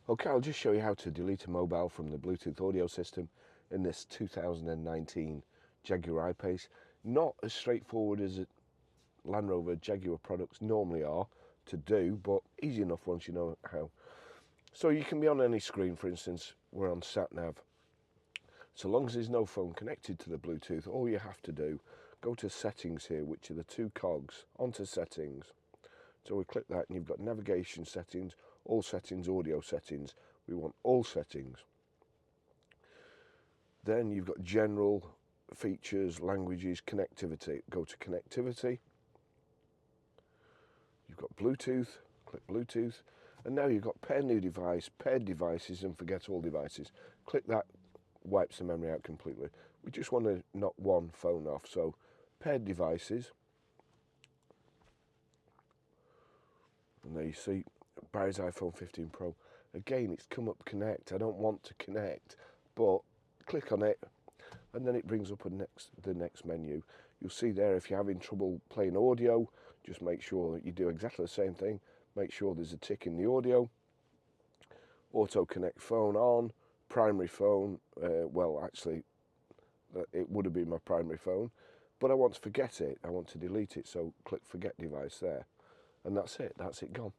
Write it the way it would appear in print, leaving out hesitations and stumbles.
Okay, I'll just show you how to delete a mobile from the Bluetooth audio system in this 2019 Jaguar I PACE. Not as straightforward as Land Rover Jaguar products normally are to do, but easy enough once you know how. So you can be on any screen, for instance, we're on sat-nav. So long as there's no phone connected to the Bluetooth, all you have to do, go to settings here, which are the two cogs, onto settings. So we click that and you've got navigation settings, all settings, audio settings. We want all settings. Then you've got general, features, languages, connectivity. Go to connectivity. You've got Bluetooth, click Bluetooth. And now you've got pair new device, paired devices and forget all devices. Click that, wipes the memory out completely. We just want to knock one phone off. So paired devices. And there you see Barry's iPhone 15 Pro. Again, it's come up connect. I don't want to connect, but click on it and then it brings up the next menu. You'll see there if you're having trouble playing audio, just make sure that you do exactly the same thing. Make sure there's a tick in the audio. Auto connect phone on, primary phone. Well, actually, it would have been my primary phone, but I want to forget it. I want to delete it, so click forget device there. And that's it gone.